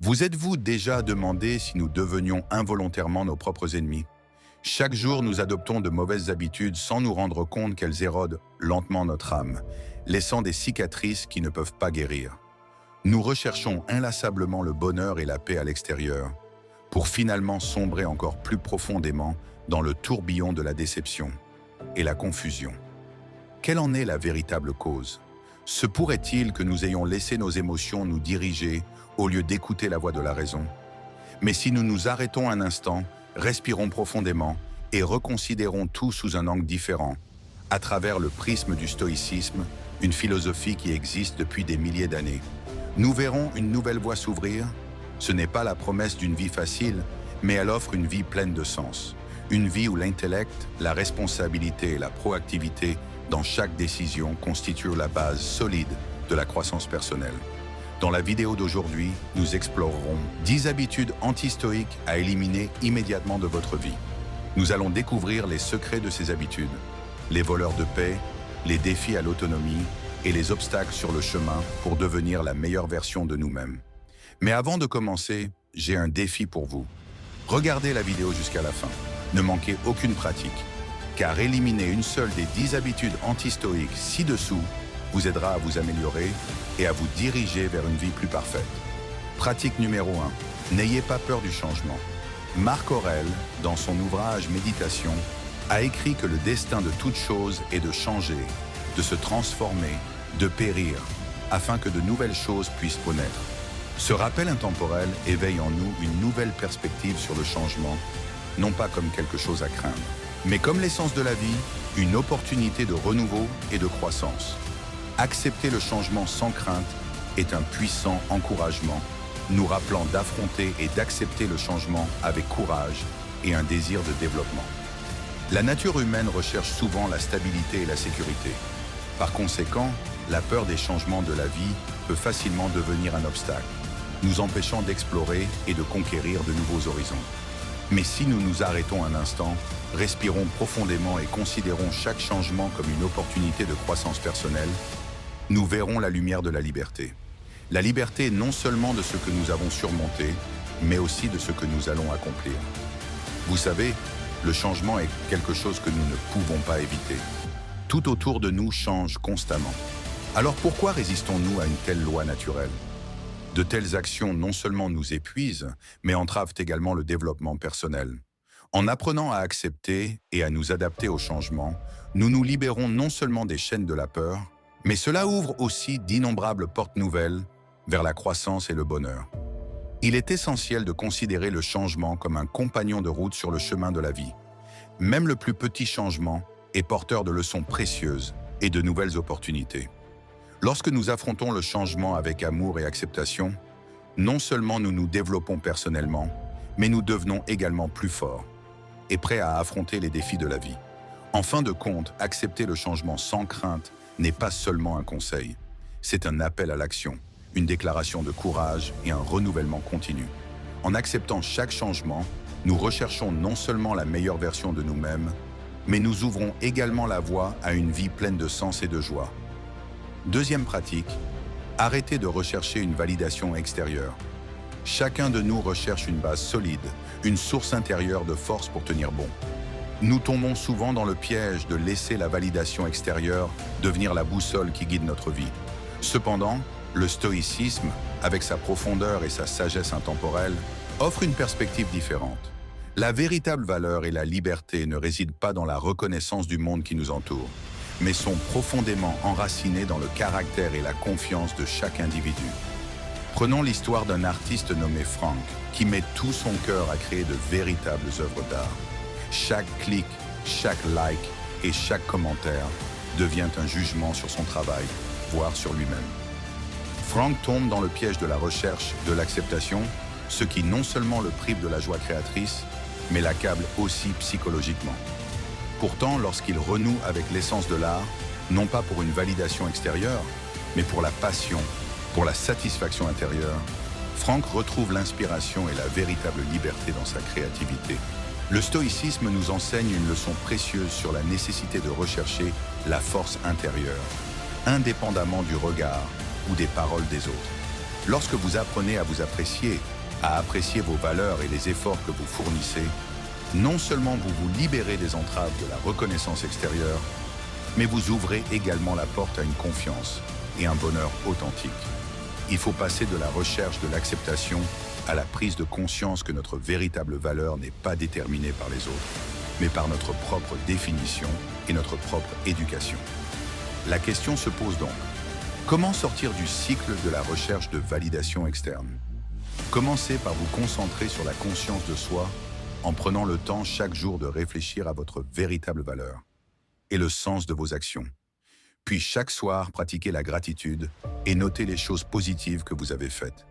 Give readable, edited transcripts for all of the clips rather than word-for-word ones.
Vous êtes-vous déjà demandé si nous devenions involontairement nos propres ennemis? Chaque jour, nous adoptons de mauvaises habitudes sans nous rendre compte qu'elles érodent lentement notre âme, laissant des cicatrices qui ne peuvent pas guérir. Nous recherchons inlassablement le bonheur et la paix à l'extérieur, pour finalement sombrer encore plus profondément dans le tourbillon de la déception et la confusion. Quelle en est la véritable cause? Se pourrait-il que nous ayons laissé nos émotions nous diriger au lieu d'écouter la voix de la raison? Mais si nous nous arrêtons un instant, respirons profondément et reconsidérons tout sous un angle différent, à travers le prisme du stoïcisme, une philosophie qui existe depuis des milliers d'années, nous verrons une nouvelle voie s'ouvrir. Ce n'est pas la promesse d'une vie facile, mais elle offre une vie pleine de sens. Une vie où l'intellect, la responsabilité et la proactivité dans chaque décision constituent la base solide de la croissance personnelle. Dans la vidéo d'aujourd'hui, nous explorerons 10 habitudes anti-stoïques à éliminer immédiatement de votre vie. Nous allons découvrir les secrets de ces habitudes, les voleurs de paix, les défis à l'autonomie et les obstacles sur le chemin pour devenir la meilleure version de nous-mêmes. Mais avant de commencer, j'ai un défi pour vous. Regardez la vidéo jusqu'à la fin. Ne manquez aucune pratique, car éliminer une seule des 10 habitudes anti-stoïques ci-dessous vous aidera à vous améliorer et à vous diriger vers une vie plus parfaite. Pratique numéro 1. N'ayez pas peur du changement. Marc Aurèle, dans son ouvrage Méditation, a écrit que le destin de toute chose est de changer, de se transformer, de périr, afin que de nouvelles choses puissent naître. Ce rappel intemporel éveille en nous une nouvelle perspective sur le changement, non pas comme quelque chose à craindre, mais comme l'essence de la vie, une opportunité de renouveau et de croissance. Accepter le changement sans crainte est un puissant encouragement, nous rappelant d'affronter et d'accepter le changement avec courage et un désir de développement. La nature humaine recherche souvent la stabilité et la sécurité. Par conséquent, la peur des changements de la vie peut facilement devenir un obstacle, nous empêchant d'explorer et de conquérir de nouveaux horizons. Mais si nous nous arrêtons un instant, respirons profondément et considérons chaque changement comme une opportunité de croissance personnelle, nous verrons la lumière de la liberté. La liberté non seulement de ce que nous avons surmonté, mais aussi de ce que nous allons accomplir. Vous savez, le changement est quelque chose que nous ne pouvons pas éviter. Tout autour de nous change constamment. Alors pourquoi résistons-nous à une telle loi naturelle? De telles actions non seulement nous épuisent, mais entravent également le développement personnel. En apprenant à accepter et à nous adapter au changement, nous nous libérons non seulement des chaînes de la peur, mais cela ouvre aussi d'innombrables portes nouvelles vers la croissance et le bonheur. Il est essentiel de considérer le changement comme un compagnon de route sur le chemin de la vie. Même le plus petit changement est porteur de leçons précieuses et de nouvelles opportunités. Lorsque nous affrontons le changement avec amour et acceptation, non seulement nous nous développons personnellement, mais nous devenons également plus forts et prêts à affronter les défis de la vie. En fin de compte, accepter le changement sans crainte n'est pas seulement un conseil, c'est un appel à l'action, une déclaration de courage et un renouvellement continu. En acceptant chaque changement, nous recherchons non seulement la meilleure version de nous-mêmes, mais nous ouvrons également la voie à une vie pleine de sens et de joie. Deuxième pratique, arrêtez de rechercher une validation extérieure. Chacun de nous recherche une base solide, une source intérieure de force pour tenir bon. Nous tombons souvent dans le piège de laisser la validation extérieure devenir la boussole qui guide notre vie. Cependant, le stoïcisme, avec sa profondeur et sa sagesse intemporelle, offre une perspective différente. La véritable valeur et la liberté ne résident pas dans la reconnaissance du monde qui nous entoure, mais sont profondément enracinées dans le caractère et la confiance de chaque individu. Prenons l'histoire d'un artiste nommé Frank, qui met tout son cœur à créer de véritables œuvres d'art. Chaque clic, chaque like et chaque commentaire devient un jugement sur son travail, voire sur lui-même. Frank tombe dans le piège de la recherche de l'acceptation, ce qui non seulement le prive de la joie créatrice, mais l'accable aussi psychologiquement. Pourtant, lorsqu'il renoue avec l'essence de l'art, non pas pour une validation extérieure, mais pour la passion, pour la satisfaction intérieure, Frank retrouve l'inspiration et la véritable liberté dans sa créativité. Le stoïcisme nous enseigne une leçon précieuse sur la nécessité de rechercher la force intérieure, indépendamment du regard ou des paroles des autres. Lorsque vous apprenez à vous apprécier, à apprécier vos valeurs et les efforts que vous fournissez, non seulement vous vous libérez des entraves de la reconnaissance extérieure, mais vous ouvrez également la porte à une confiance et un bonheur authentique. Il faut passer de la recherche de l'acceptation à la prise de conscience que notre véritable valeur n'est pas déterminée par les autres, mais par notre propre définition et notre propre éducation. La question se pose donc, comment sortir du cycle de la recherche de validation externe? Commencez par vous concentrer sur la conscience de soi en prenant le temps chaque jour de réfléchir à votre véritable valeur et le sens de vos actions. Puis chaque soir, pratiquez la gratitude et notez les choses positives que vous avez faites.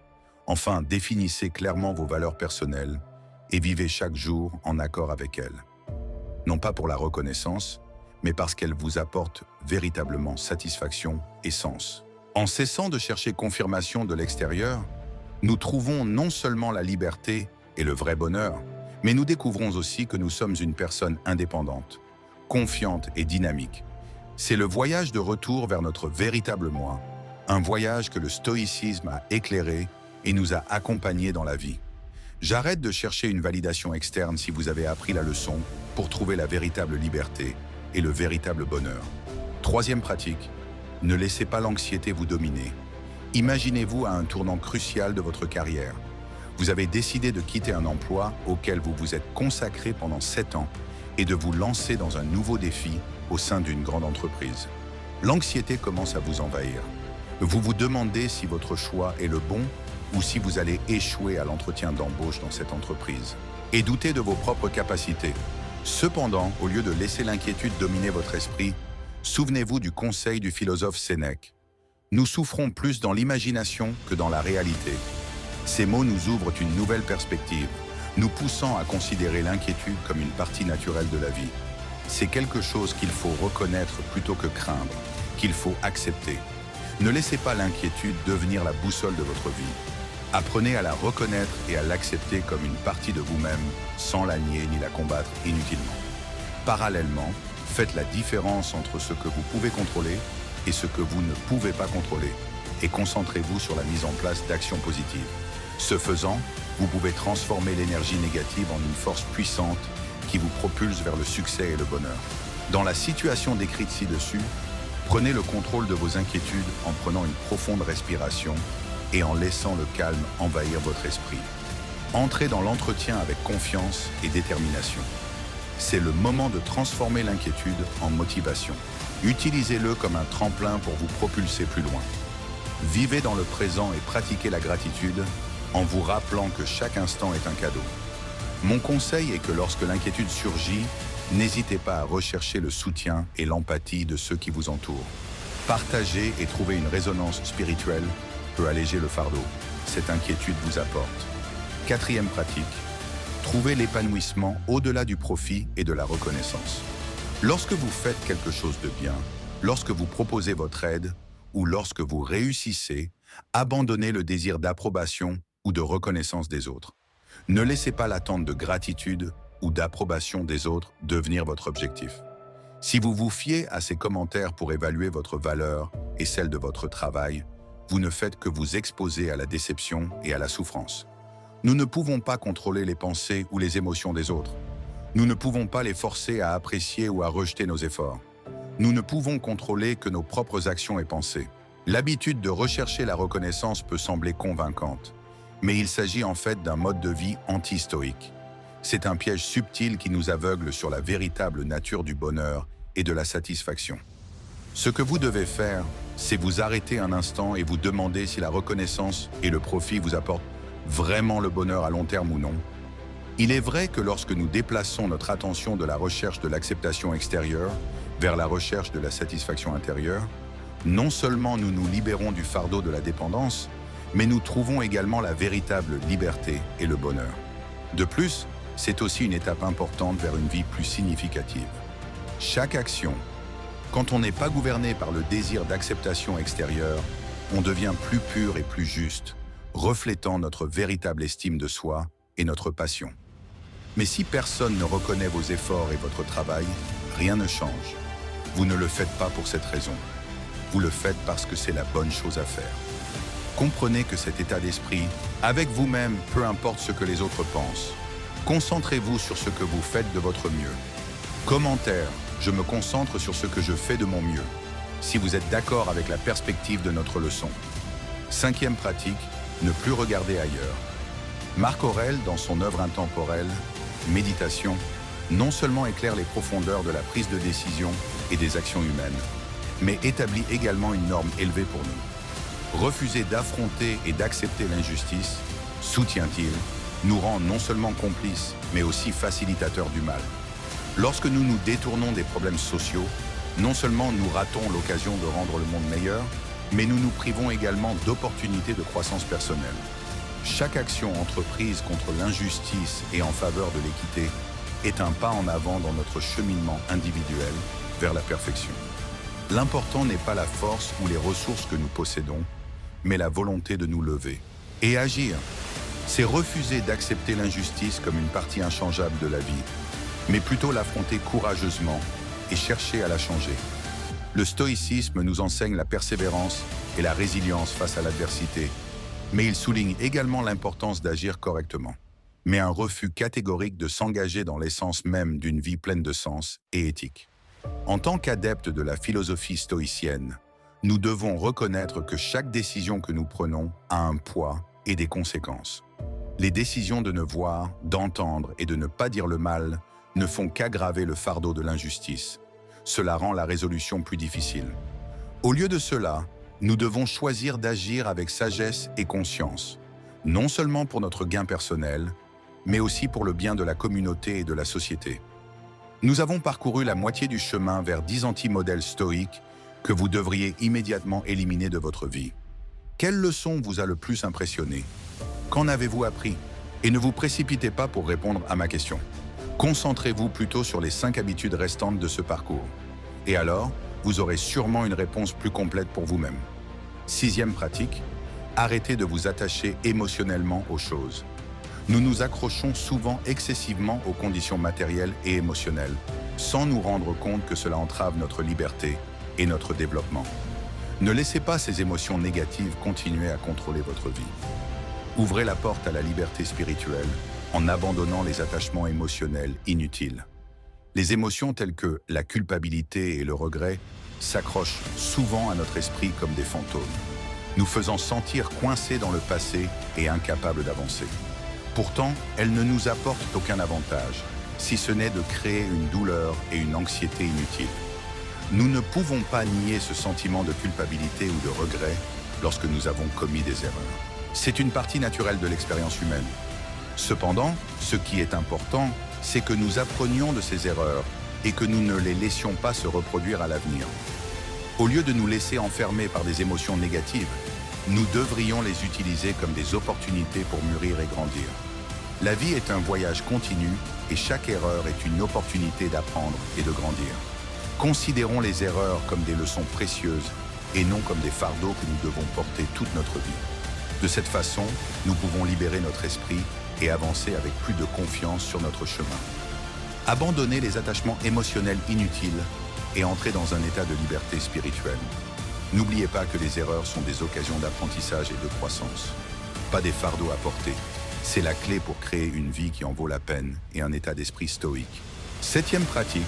Enfin, définissez clairement vos valeurs personnelles et vivez chaque jour en accord avec elles. Non pas pour la reconnaissance, mais parce qu'elles vous apportent véritablement satisfaction et sens. En cessant de chercher confirmation de l'extérieur, nous trouvons non seulement la liberté et le vrai bonheur, mais nous découvrons aussi que nous sommes une personne indépendante, confiante et dynamique. C'est le voyage de retour vers notre véritable moi, un voyage que le stoïcisme a éclairé et nous a accompagnés dans la vie. J'arrête de chercher une validation externe si vous avez appris la leçon pour trouver la véritable liberté et le véritable bonheur. Troisième pratique, ne laissez pas l'anxiété vous dominer. Imaginez-vous à un tournant crucial de votre carrière. Vous avez décidé de quitter un emploi auquel vous vous êtes consacré pendant 7 ans et de vous lancer dans un nouveau défi au sein d'une grande entreprise. L'anxiété commence à vous envahir. Vous vous demandez si votre choix est le bon ou si vous allez échouer à l'entretien d'embauche dans cette entreprise. Et doutez de vos propres capacités. Cependant, au lieu de laisser l'inquiétude dominer votre esprit, souvenez-vous du conseil du philosophe Sénèque. Nous souffrons plus dans l'imagination que dans la réalité. Ces mots nous ouvrent une nouvelle perspective, nous poussant à considérer l'inquiétude comme une partie naturelle de la vie. C'est quelque chose qu'il faut reconnaître plutôt que craindre, qu'il faut accepter. Ne laissez pas l'inquiétude devenir la boussole de votre vie. Apprenez à la reconnaître et à l'accepter comme une partie de vous-même, sans la nier ni la combattre inutilement. Parallèlement, faites la différence entre ce que vous pouvez contrôler et ce que vous ne pouvez pas contrôler, et concentrez-vous sur la mise en place d'actions positives. Ce faisant, vous pouvez transformer l'énergie négative en une force puissante qui vous propulse vers le succès et le bonheur. Dans la situation décrite ci-dessus, prenez le contrôle de vos inquiétudes en prenant une profonde respiration et en laissant le calme envahir votre esprit. Entrez dans l'entretien avec confiance et détermination. C'est le moment de transformer l'inquiétude en motivation. Utilisez-le comme un tremplin pour vous propulser plus loin. Vivez dans le présent et pratiquez la gratitude en vous rappelant que chaque instant est un cadeau. Mon conseil est que lorsque l'inquiétude surgit, n'hésitez pas à rechercher le soutien et l'empathie de ceux qui vous entourent. Partager et trouver une résonance spirituelle peut alléger le fardeau. Cette inquiétude vous apporte. Quatrième pratique, trouvez l'épanouissement au-delà du profit et de la reconnaissance. Lorsque vous faites quelque chose de bien, lorsque vous proposez votre aide ou lorsque vous réussissez, abandonnez le désir d'approbation ou de reconnaissance des autres. Ne laissez pas l'attente de gratitude ou d'approbation des autres devenir votre objectif. Si vous vous fiez à ces commentaires pour évaluer votre valeur et celle de votre travail, vous ne faites que vous exposer à la déception et à la souffrance. Nous ne pouvons pas contrôler les pensées ou les émotions des autres. Nous ne pouvons pas les forcer à apprécier ou à rejeter nos efforts. Nous ne pouvons contrôler que nos propres actions et pensées. L'habitude de rechercher la reconnaissance peut sembler convaincante, mais il s'agit en fait d'un mode de vie anti-stoïque. C'est un piège subtil qui nous aveugle sur la véritable nature du bonheur et de la satisfaction. Ce que vous devez faire, c'est vous arrêter un instant et vous demander si la reconnaissance et le profit vous apportent vraiment le bonheur à long terme ou non. Il est vrai que lorsque nous déplaçons notre attention de la recherche de l'acceptation extérieure vers la recherche de la satisfaction intérieure, non seulement nous nous libérons du fardeau de la dépendance, mais nous trouvons également la véritable liberté et le bonheur. De plus, c'est aussi une étape importante vers une vie plus significative. Chaque action, quand on n'est pas gouverné par le désir d'acceptation extérieure, on devient plus pur et plus juste, reflétant notre véritable estime de soi et notre passion. Mais si personne ne reconnaît vos efforts et votre travail, rien ne change. Vous ne le faites pas pour cette raison. Vous le faites parce que c'est la bonne chose à faire. Comprenez que cet état d'esprit, avec vous-même, peu importe ce que les autres pensent. Concentrez-vous sur ce que vous faites de votre mieux. Commentaire, je me concentre sur ce que je fais de mon mieux. Si vous êtes d'accord avec la perspective de notre leçon. 5e pratique, ne plus regarder ailleurs. Marc Aurèle, dans son œuvre intemporelle, Méditation, non seulement éclaire les profondeurs de la prise de décision et des actions humaines, mais établit également une norme élevée pour nous. Refuser d'affronter et d'accepter l'injustice, soutient-il, nous rend non seulement complices, mais aussi facilitateurs du mal. Lorsque nous nous détournons des problèmes sociaux, non seulement nous ratons l'occasion de rendre le monde meilleur, mais nous nous privons également d'opportunités de croissance personnelle. Chaque action entreprise contre l'injustice et en faveur de l'équité est un pas en avant dans notre cheminement individuel vers la perfection. L'important n'est pas la force ou les ressources que nous possédons, mais la volonté de nous lever. Et agir, c'est refuser d'accepter l'injustice comme une partie inchangeable de la vie, mais plutôt l'affronter courageusement et chercher à la changer. Le stoïcisme nous enseigne la persévérance et la résilience face à l'adversité, mais il souligne également l'importance d'agir correctement, mais un refus catégorique de s'engager dans l'essence même d'une vie pleine de sens et éthique. En tant qu'adeptes de la philosophie stoïcienne, nous devons reconnaître que chaque décision que nous prenons a un poids et des conséquences. Les décisions de ne voir, d'entendre et de ne pas dire le mal ne font qu'aggraver le fardeau de l'injustice. Cela rend la résolution plus difficile. Au lieu de cela, nous devons choisir d'agir avec sagesse et conscience, non seulement pour notre gain personnel, mais aussi pour le bien de la communauté et de la société. Nous avons parcouru la moitié du chemin vers 10 anti-modèles stoïques que vous devriez immédiatement éliminer de votre vie. Quelle leçon vous a le plus impressionné? Qu'en avez-vous appris? Et ne vous précipitez pas pour répondre à ma question. Concentrez-vous plutôt sur les 5 habitudes restantes de ce parcours. Et alors, vous aurez sûrement une réponse plus complète pour vous-même. 6e pratique, arrêtez de vous attacher émotionnellement aux choses. Nous nous accrochons souvent excessivement aux conditions matérielles et émotionnelles, sans nous rendre compte que cela entrave notre liberté et notre développement. Ne laissez pas ces émotions négatives continuer à contrôler votre vie. Ouvrez la porte à la liberté spirituelle en abandonnant les attachements émotionnels inutiles. Les émotions telles que la culpabilité et le regret s'accrochent souvent à notre esprit comme des fantômes, nous faisant sentir coincés dans le passé et incapables d'avancer. Pourtant, elles ne nous apportent aucun avantage, si ce n'est de créer une douleur et une anxiété inutiles. Nous ne pouvons pas nier ce sentiment de culpabilité ou de regret lorsque nous avons commis des erreurs. C'est une partie naturelle de l'expérience humaine. Cependant, ce qui est important, c'est que nous apprenions de ces erreurs et que nous ne les laissions pas se reproduire à l'avenir. Au lieu de nous laisser enfermer par des émotions négatives, nous devrions les utiliser comme des opportunités pour mûrir et grandir. La vie est un voyage continu et chaque erreur est une opportunité d'apprendre et de grandir. Considérons les erreurs comme des leçons précieuses et non comme des fardeaux que nous devons porter toute notre vie. De cette façon, nous pouvons libérer notre esprit et avancer avec plus de confiance sur notre chemin. Abandonnez les attachements émotionnels inutiles et entrez dans un état de liberté spirituelle. N'oubliez pas que les erreurs sont des occasions d'apprentissage et de croissance, pas des fardeaux à porter. C'est la clé pour créer une vie qui en vaut la peine et un état d'esprit stoïque. 7e pratique,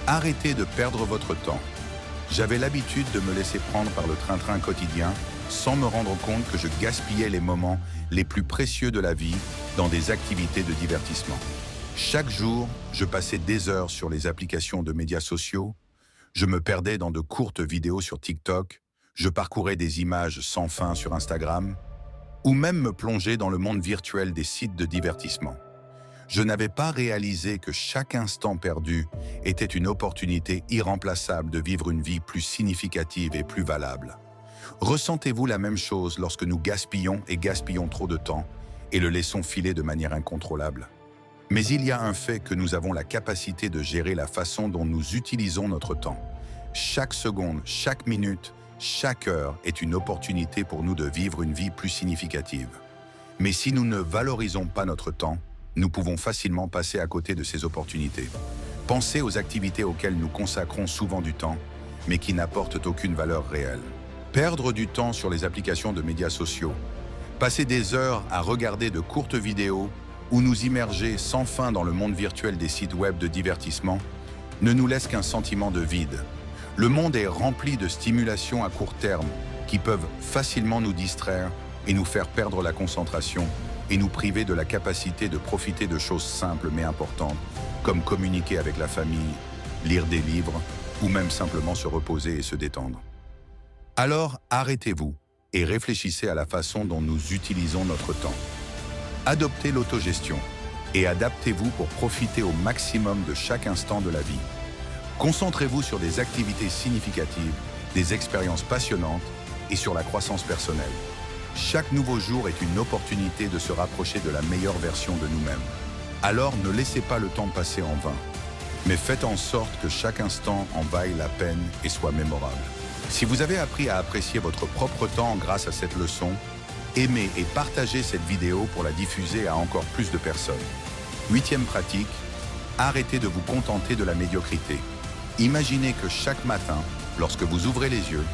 arrêtez de perdre votre temps. J'avais l'habitude de me laisser prendre par le train-train quotidien sans me rendre compte que je gaspillais les moments les plus précieux de la vie dans des activités de divertissement. Chaque jour, je passais des heures sur les applications de médias sociaux, je me perdais dans de courtes vidéos sur TikTok, je parcourais des images sans fin sur Instagram, ou même me plonger dans le monde virtuel des sites de divertissement. Je n'avais pas réalisé que chaque instant perdu était une opportunité irremplaçable de vivre une vie plus significative et plus valable. Ressentez-vous la même chose lorsque nous gaspillons trop de temps et le laissons filer de manière incontrôlable? Mais il y a un fait que nous avons la capacité de gérer la façon dont nous utilisons notre temps. Chaque seconde, chaque minute, chaque heure est une opportunité pour nous de vivre une vie plus significative. Mais si nous ne valorisons pas notre temps, nous pouvons facilement passer à côté de ces opportunités. Pensez aux activités auxquelles nous consacrons souvent du temps, mais qui n'apportent aucune valeur réelle. Perdre du temps sur les applications de médias sociaux, passer des heures à regarder de courtes vidéos ou nous immerger sans fin dans le monde virtuel des sites web de divertissement ne nous laisse qu'un sentiment de vide. Le monde est rempli de stimulations à court terme qui peuvent facilement nous distraire et nous faire perdre la concentration et nous priver de la capacité de profiter de choses simples mais importantes, comme communiquer avec la famille, lire des livres ou même simplement se reposer et se détendre. Alors arrêtez-vous et réfléchissez à la façon dont nous utilisons notre temps. Adoptez l'autogestion et adaptez-vous pour profiter au maximum de chaque instant de la vie. Concentrez-vous sur des activités significatives, des expériences passionnantes et sur la croissance personnelle. Chaque nouveau jour est une opportunité de se rapprocher de la meilleure version de nous-mêmes. Alors ne laissez pas le temps passer en vain, mais faites en sorte que chaque instant en vaille la peine et soit mémorable. Si vous avez appris à apprécier votre propre temps grâce à cette leçon, aimez et partagez cette vidéo pour la diffuser à encore plus de personnes. 8e pratique, arrêtez de vous contenter de la médiocrité. Imaginez que chaque matin, lorsque vous ouvrez les yeux,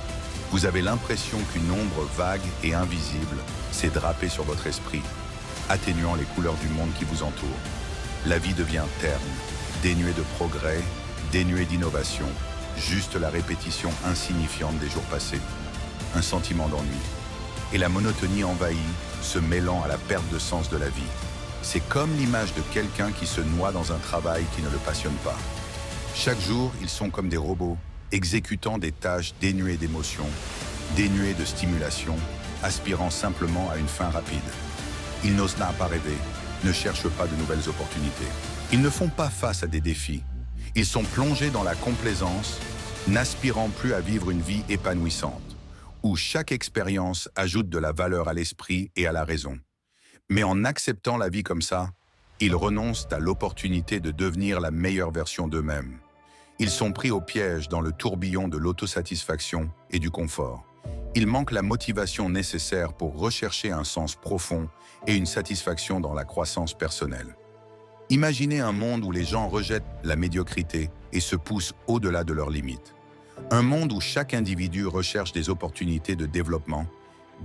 vous avez l'impression qu'une ombre vague et invisible s'est drapée sur votre esprit, atténuant les couleurs du monde qui vous entoure. La vie devient terne, dénuée de progrès, dénuée d'innovation, juste la répétition insignifiante des jours passés. Un sentiment d'ennui. Et la monotonie envahit, se mêlant à la perte de sens de la vie. C'est comme l'image de quelqu'un qui se noie dans un travail qui ne le passionne pas. Chaque jour, ils sont comme des robots, exécutant des tâches dénuées d'émotion, dénuées de stimulation, aspirant simplement à une fin rapide. Ils n'osent pas rêver, ne cherchent pas de nouvelles opportunités. Ils ne font pas face à des défis. Ils sont plongés dans la complaisance, n'aspirant plus à vivre une vie épanouissante, où chaque expérience ajoute de la valeur à l'esprit et à la raison. Mais en acceptant la vie comme ça, ils renoncent à l'opportunité de devenir la meilleure version d'eux-mêmes. Ils sont pris au piège dans le tourbillon de l'autosatisfaction et du confort. Ils manquent la motivation nécessaire pour rechercher un sens profond et une satisfaction dans la croissance personnelle. Imaginez un monde où les gens rejettent la médiocrité et se poussent au-delà de leurs limites. Un monde où chaque individu recherche des opportunités de développement,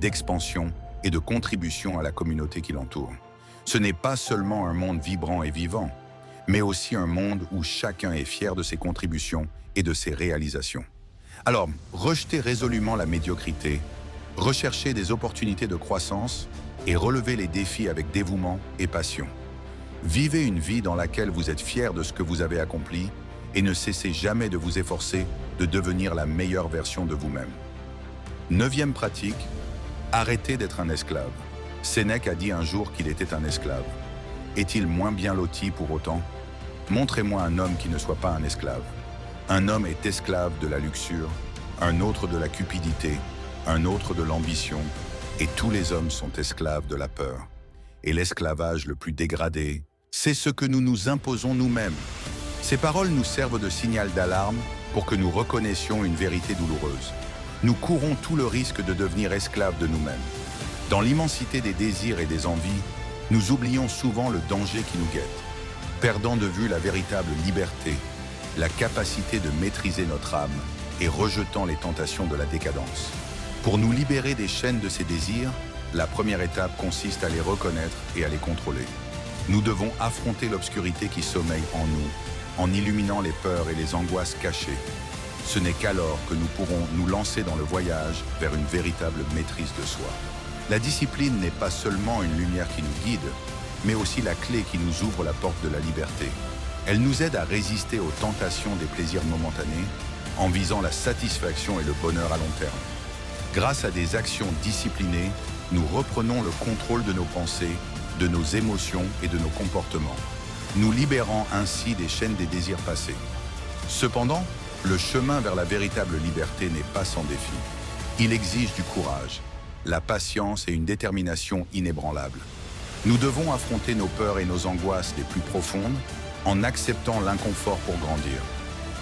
d'expansion et de contribution à la communauté qui l'entoure. Ce n'est pas seulement un monde vibrant et vivant, mais aussi un monde où chacun est fier de ses contributions et de ses réalisations. Alors, rejetez résolument la médiocrité, recherchez des opportunités de croissance et relevez les défis avec dévouement et passion. Vivez une vie dans laquelle vous êtes fier de ce que vous avez accompli et ne cessez jamais de vous efforcer de devenir la meilleure version de vous-même. 9e pratique, arrêtez d'être un esclave. Sénèque a dit un jour qu'il était un esclave. Est-il moins bien loti pour autant? Montrez-moi un homme qui ne soit pas un esclave. Un homme est esclave de la luxure, un autre de la cupidité, un autre de l'ambition, et tous les hommes sont esclaves de la peur. Et l'esclavage le plus dégradé, c'est ce que nous nous imposons nous-mêmes. Ces paroles nous servent de signal d'alarme pour que nous reconnaissions une vérité douloureuse. Nous courons tout le risque de devenir esclaves de nous-mêmes. Dans l'immensité des désirs et des envies, nous oublions souvent le danger qui nous guette, perdant de vue la véritable liberté, la capacité de maîtriser notre âme et rejetant les tentations de la décadence. Pour nous libérer des chaînes de ces désirs, la première étape consiste à les reconnaître et à les contrôler. Nous devons affronter l'obscurité qui sommeille en nous, en illuminant les peurs et les angoisses cachées. Ce n'est qu'alors que nous pourrons nous lancer dans le voyage vers une véritable maîtrise de soi. La discipline n'est pas seulement une lumière qui nous guide, mais aussi la clé qui nous ouvre la porte de la liberté. Elle nous aide à résister aux tentations des plaisirs momentanés, en visant la satisfaction et le bonheur à long terme. Grâce à des actions disciplinées, nous reprenons le contrôle de nos pensées, de nos émotions et de nos comportements, nous libérant ainsi des chaînes des désirs passés. Cependant, le chemin vers la véritable liberté n'est pas sans défi. Il exige du courage, la patience et une détermination inébranlable. Nous devons affronter nos peurs et nos angoisses les plus profondes en acceptant l'inconfort pour grandir.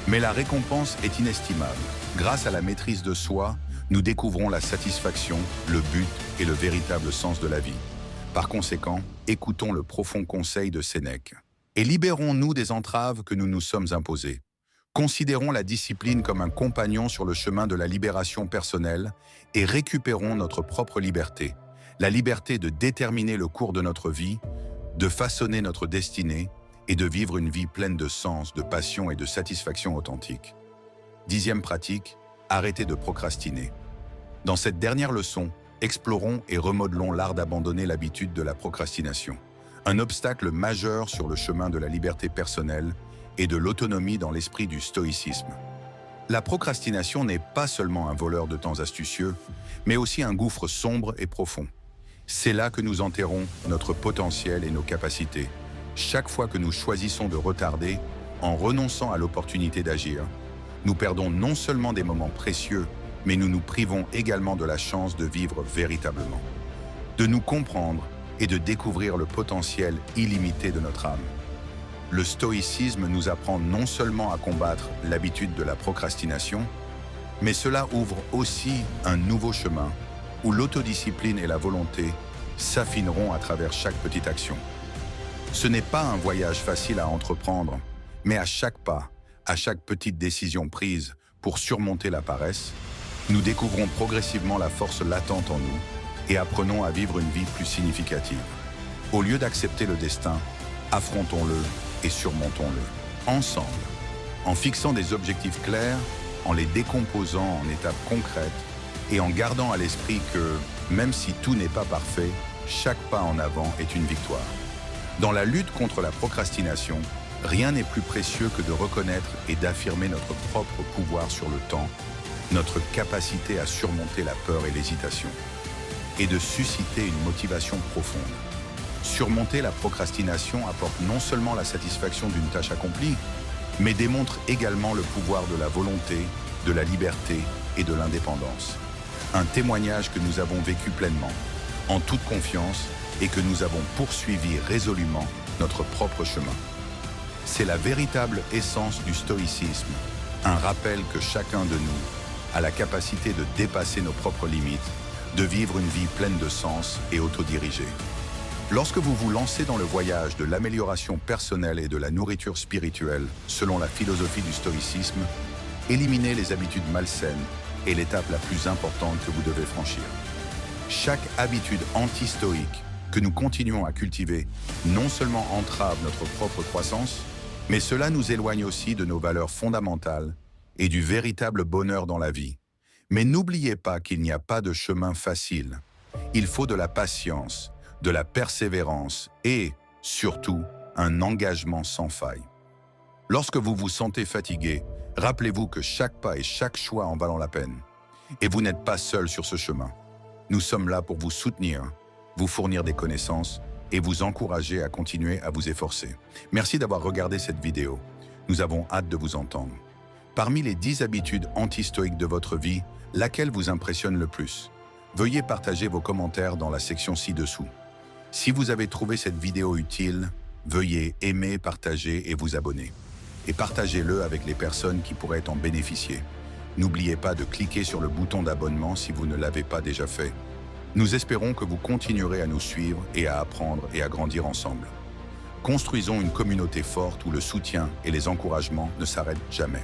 Mais la récompense est inestimable. Grâce à la maîtrise de soi, nous découvrons la satisfaction, le but et le véritable sens de la vie. Par conséquent, écoutons le profond conseil de Sénèque et libérons-nous des entraves que nous nous sommes imposées. Considérons la discipline comme un compagnon sur le chemin de la libération personnelle et récupérons notre propre liberté, la liberté de déterminer le cours de notre vie, de façonner notre destinée et de vivre une vie pleine de sens, de passion et de satisfaction authentique. 10e pratique, arrêtez de procrastiner. Dans cette dernière leçon, explorons et remodelons l'art d'abandonner l'habitude de la procrastination, un obstacle majeur sur le chemin de la liberté personnelle et de l'autonomie dans l'esprit du stoïcisme. La procrastination n'est pas seulement un voleur de temps astucieux, mais aussi un gouffre sombre et profond. C'est là que nous enterrons notre potentiel et nos capacités. Chaque fois que nous choisissons de retarder, en renonçant à l'opportunité d'agir, nous perdons non seulement des moments précieux, mais nous nous privons également de la chance de vivre véritablement, de nous comprendre et de découvrir le potentiel illimité de notre âme. Le stoïcisme nous apprend non seulement à combattre l'habitude de la procrastination, mais cela ouvre aussi un nouveau chemin où l'autodiscipline et la volonté s'affineront à travers chaque petite action. Ce n'est pas un voyage facile à entreprendre, mais à chaque pas, à chaque petite décision prise pour surmonter la paresse, nous découvrons progressivement la force latente en nous et apprenons à vivre une vie plus significative. Au lieu d'accepter le destin, affrontons-le et surmontons-le, ensemble, en fixant des objectifs clairs, en les décomposant en étapes concrètes et en gardant à l'esprit que, même si tout n'est pas parfait, chaque pas en avant est une victoire. Dans la lutte contre la procrastination, rien n'est plus précieux que de reconnaître et d'affirmer notre propre pouvoir sur le temps, notre capacité à surmonter la peur et l'hésitation, et de susciter une motivation profonde. Surmonter la procrastination apporte non seulement la satisfaction d'une tâche accomplie, mais démontre également le pouvoir de la volonté, de la liberté et de l'indépendance. Un témoignage que nous avons vécu pleinement, en toute confiance, et que nous avons poursuivi résolument notre propre chemin. C'est la véritable essence du stoïcisme, un rappel que chacun de nous a la capacité de dépasser nos propres limites, de vivre une vie pleine de sens et autodirigée. Lorsque vous vous lancez dans le voyage de l'amélioration personnelle et de la nourriture spirituelle, selon la philosophie du stoïcisme, éliminez les habitudes malsaines est l'étape la plus importante que vous devez franchir. Chaque habitude anti-stoïque que nous continuons à cultiver non seulement entrave notre propre croissance, mais cela nous éloigne aussi de nos valeurs fondamentales et du véritable bonheur dans la vie. Mais n'oubliez pas qu'il n'y a pas de chemin facile. Il faut de la patience, de la persévérance et, surtout, un engagement sans faille. Lorsque vous vous sentez fatigué, rappelez-vous que chaque pas et chaque choix en valent la peine. Et vous n'êtes pas seul sur ce chemin. Nous sommes là pour vous soutenir, vous fournir des connaissances et vous encourager à continuer à vous efforcer. Merci d'avoir regardé cette vidéo. Nous avons hâte de vous entendre. Parmi les 10 habitudes anti-stoïques de votre vie, laquelle vous impressionne le plus? Veuillez partager vos commentaires dans la section ci-dessous. Si vous avez trouvé cette vidéo utile, veuillez aimer, partager et vous abonner. Et partagez-le avec les personnes qui pourraient en bénéficier. N'oubliez pas de cliquer sur le bouton d'abonnement si vous ne l'avez pas déjà fait. Nous espérons que vous continuerez à nous suivre et à apprendre et à grandir ensemble. Construisons une communauté forte où le soutien et les encouragements ne s'arrêtent jamais.